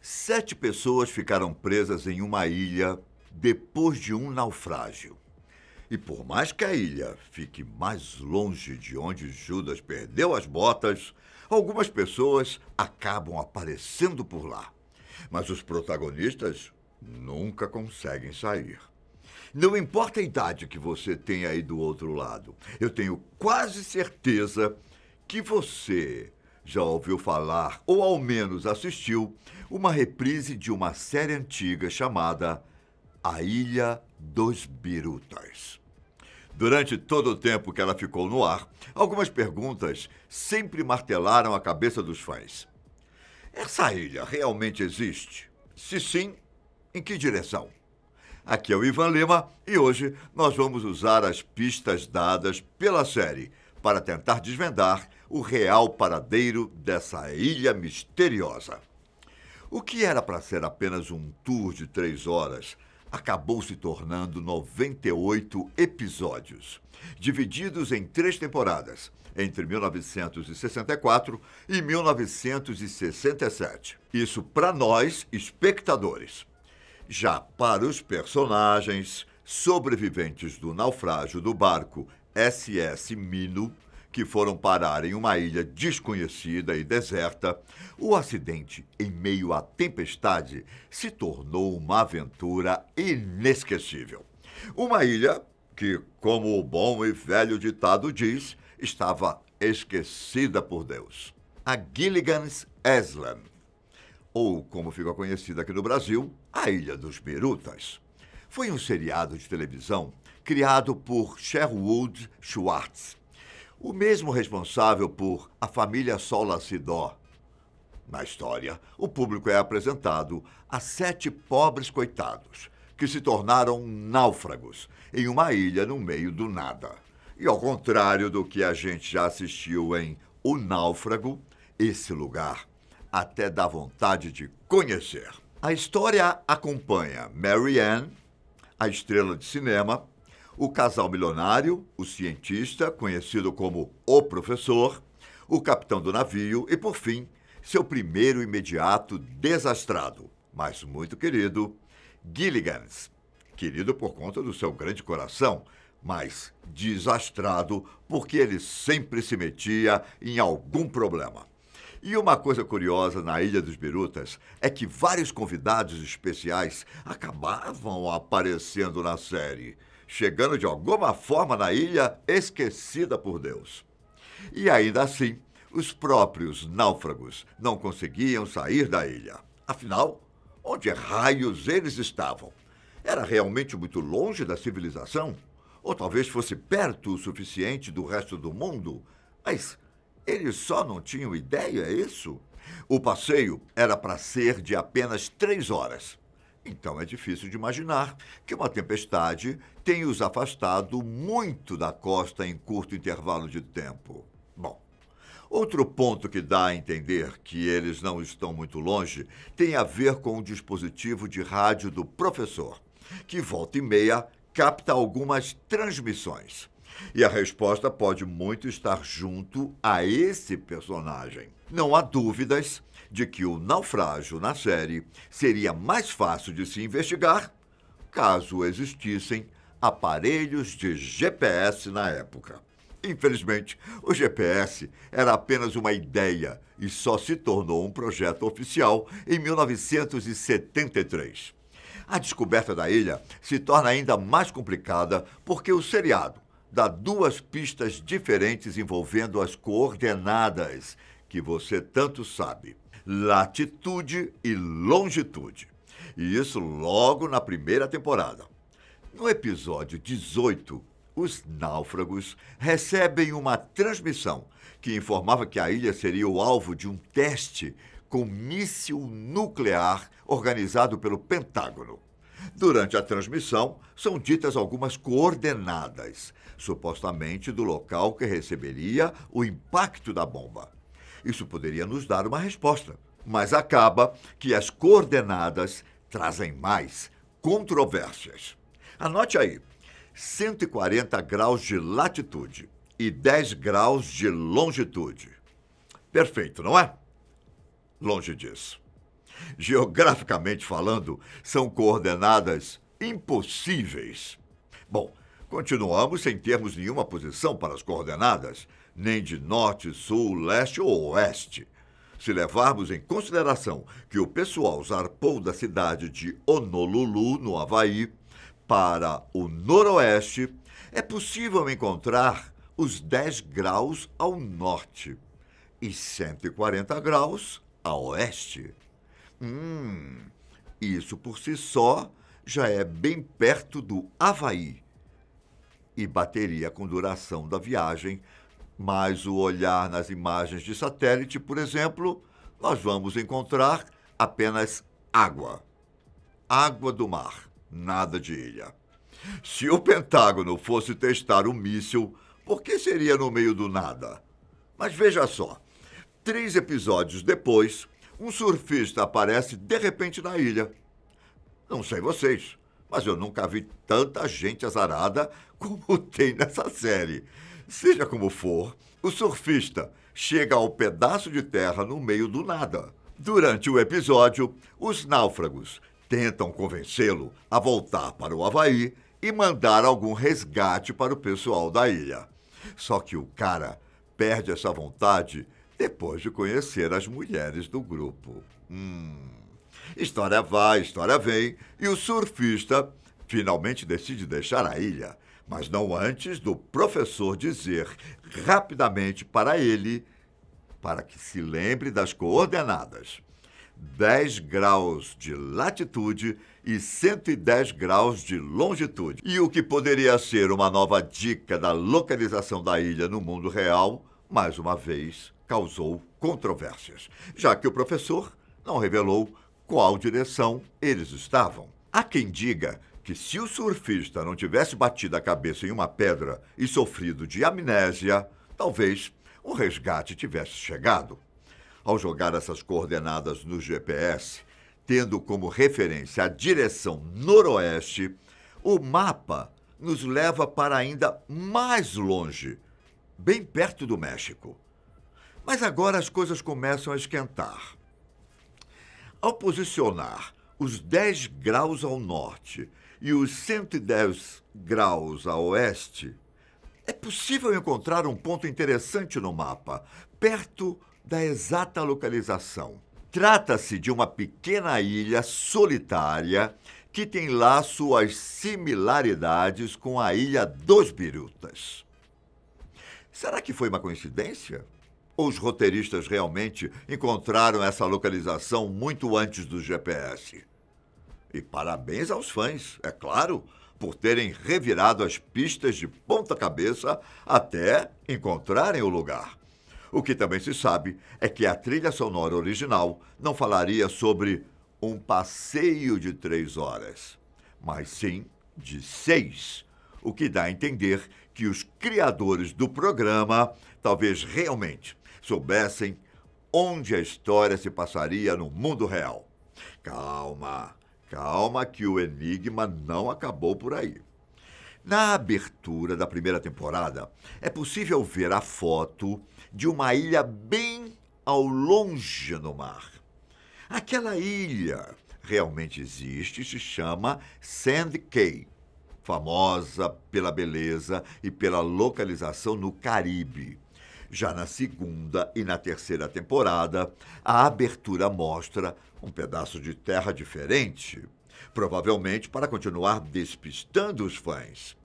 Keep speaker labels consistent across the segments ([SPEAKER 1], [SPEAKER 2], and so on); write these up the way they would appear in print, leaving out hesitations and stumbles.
[SPEAKER 1] 7 pessoas ficaram presas em uma ilha depois de um naufrágio. E por mais que a ilha fique mais longe de onde Judas perdeu as botas, algumas pessoas acabam aparecendo por lá. Mas os protagonistas nunca conseguem sair. Não importa a idade que você tem aí do outro lado, eu tenho quase certeza que você já ouviu falar, ou ao menos assistiu, uma reprise de uma série antiga chamada A Ilha dos Birutas. Durante todo o tempo que ela ficou no ar, algumas perguntas sempre martelaram a cabeça dos fãs. Essa ilha realmente existe? Se sim, em que direção? Aqui é o Ivan Lima e hoje nós vamos usar as pistas dadas pela série para tentar desvendar o real paradeiro dessa ilha misteriosa. O que era para ser apenas um tour de 3 horas acabou se tornando 98 episódios, divididos em 3 temporadas, entre 1964 e 1967. Isso para nós, espectadores. Já para os personagens sobreviventes do naufrágio do barco SS Minnow, que foram parar em uma ilha desconhecida e deserta, o acidente em meio à tempestade se tornou uma aventura inesquecível. Uma ilha que, como o bom e velho ditado diz, estava esquecida por Deus. A Gilligan's Island, ou como fica conhecida aqui no Brasil, a Ilha dos Birutas. Foi um seriado de televisão criado por Sherwood Schwartz, o mesmo responsável por A Família Solacidó. Na história, o público é apresentado a 7 pobres coitados que se tornaram náufragos em uma ilha no meio do nada. E ao contrário do que a gente já assistiu em O Náufrago, esse lugar até dá vontade de conhecer. A história acompanha Mary Ann, a estrela de cinema, o casal milionário, o cientista, conhecido como o professor, o capitão do navio e, por fim, seu primeiro imediato desastrado, mas muito querido, Gilligan's. Querido por conta do seu grande coração, mas desastrado porque ele sempre se metia em algum problema. E uma coisa curiosa na Ilha dos Birutas é que vários convidados especiais acabavam aparecendo na série, chegando de alguma forma na ilha esquecida por Deus. E ainda assim, os próprios náufragos não conseguiam sair da ilha. Afinal, onde raios eles estavam? Era realmente muito longe da civilização? Ou talvez fosse perto o suficiente do resto do mundo? Mas eles só não tinham ideia, é isso? O passeio era para ser de apenas 3 horas. Então é difícil de imaginar que uma tempestade tenha os afastado muito da costa em curto intervalo de tempo. Bom, outro ponto que dá a entender que eles não estão muito longe tem a ver com o dispositivo de rádio do professor, que volta e meia capta algumas transmissões. E a resposta pode muito estar junto a esse personagem. Não há dúvidas de que o naufrágio na série seria mais fácil de se investigar caso existissem aparelhos de GPS na época. Infelizmente, o GPS era apenas uma ideia e só se tornou um projeto oficial em 1973. A descoberta da ilha se torna ainda mais complicada porque o seriado dá 2 pistas diferentes envolvendo as coordenadas que você tanto sabe: latitude e longitude. E isso logo na primeira temporada. No episódio 18, os náufragos recebem uma transmissão que informava que a ilha seria o alvo de um teste com míssil nuclear organizado pelo Pentágono. Durante a transmissão, são ditas algumas coordenadas, supostamente do local que receberia o impacto da bomba. Isso poderia nos dar uma resposta, mas acaba que as coordenadas trazem mais controvérsias. Anote aí: 140 graus de latitude e 10 graus de longitude. Perfeito, não é? Longe disso. Geograficamente falando, são coordenadas impossíveis. Bom, continuamos sem termos nenhuma posição para as coordenadas, nem de norte, sul, leste ou oeste. Se levarmos em consideração que o pessoal zarpou da cidade de Honolulu, no Havaí, para o noroeste, é possível encontrar os 10 graus ao norte e 140 graus a oeste. Isso por si só já é bem perto do Havaí e bateria com duração da viagem, mas o olhar nas imagens de satélite, por exemplo, nós vamos encontrar apenas água. Água do mar, nada de ilha. Se o Pentágono fosse testar um míssil, por que seria no meio do nada? Mas veja só, 3 episódios depois, um surfista aparece de repente na ilha. Não sei vocês, mas eu nunca vi tanta gente azarada como tem nessa série. Seja como for, o surfista chega ao pedaço de terra no meio do nada. Durante o episódio, os náufragos tentam convencê-lo a voltar para o Havaí e mandar algum resgate para o pessoal da ilha. Só que o cara perde essa vontade depois de conhecer as mulheres do grupo. História vai, história vem, e o surfista finalmente decide deixar a ilha, mas não antes do professor dizer rapidamente para ele, para que se lembre das coordenadas: 10 graus de latitude e 110 graus de longitude. E o que poderia ser uma nova dica da localização da ilha no mundo real, mais uma vez, causou controvérsias, já que o professor não revelou qual direção eles estavam. Há quem diga que se o surfista não tivesse batido a cabeça em uma pedra e sofrido de amnésia, talvez o resgate tivesse chegado. Ao jogar essas coordenadas no GPS, tendo como referência a direção noroeste, o mapa nos leva para ainda mais longe, bem perto do México. Mas agora as coisas começam a esquentar. Ao posicionar os 10 graus ao norte e os 110 graus a oeste, é possível encontrar um ponto interessante no mapa, perto da exata localização. Trata-se de uma pequena ilha solitária que tem lá suas similaridades com a Ilha dos Birutas. Será que foi uma coincidência? Ou os roteiristas realmente encontraram essa localização muito antes do GPS? E parabéns aos fãs, é claro, por terem revirado as pistas de ponta cabeça até encontrarem o lugar. O que também se sabe é que a trilha sonora original não falaria sobre um passeio de 3 horas, mas sim de 6, o que dá a entender que os criadores do programa talvez realmente soubessem onde a história se passaria no mundo real. Calma, calma que o enigma não acabou por aí. Na abertura da primeira temporada, é possível ver a foto de uma ilha bem ao longe no mar. Aquela ilha realmente existe e se chama Sand Cay, famosa pela beleza e pela localização no Caribe. Já na segunda e na terceira temporada, a abertura mostra um pedaço de terra diferente, provavelmente para continuar despistando os fãs.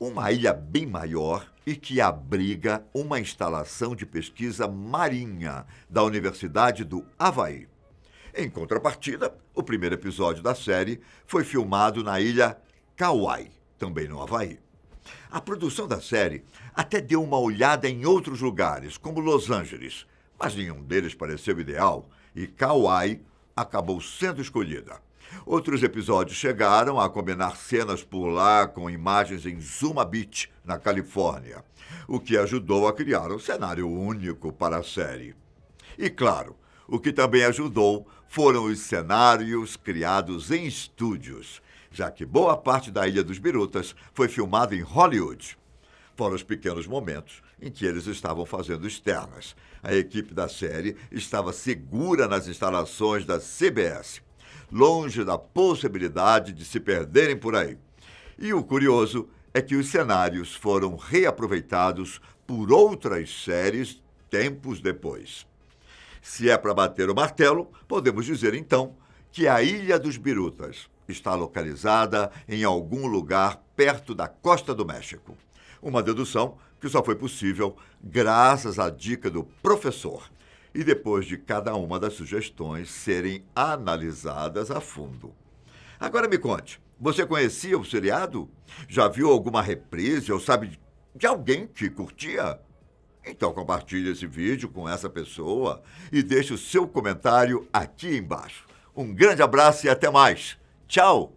[SPEAKER 1] Uma ilha bem maior e que abriga uma instalação de pesquisa marinha da Universidade do Havaí. Em contrapartida, o primeiro episódio da série foi filmado na ilha Kauai, também no Havaí. A produção da série até deu uma olhada em outros lugares, como Los Angeles, mas nenhum deles pareceu ideal e Kauai acabou sendo escolhida. Outros episódios chegaram a combinar cenas por lá com imagens em Zuma Beach, na Califórnia, o que ajudou a criar um cenário único para a série. E claro, o que também ajudou foram os cenários criados em estúdios, já que boa parte da Ilha dos Birutas foi filmada em Hollywood. Fora os pequenos momentos em que eles estavam fazendo externas. A equipe da série estava segura nas instalações da CBS, longe da possibilidade de se perderem por aí. E o curioso é que os cenários foram reaproveitados por outras séries tempos depois. Se é para bater o martelo, podemos dizer então que a Ilha dos Birutas está localizada em algum lugar perto da costa do México. Uma dedução que só foi possível graças à dica do professor e depois de cada uma das sugestões serem analisadas a fundo. Agora me conte, você conhecia o seriado? Já viu alguma reprise ou sabe de alguém que curtia? Então compartilhe esse vídeo com essa pessoa e deixe o seu comentário aqui embaixo. Um grande abraço e até mais. Tchau!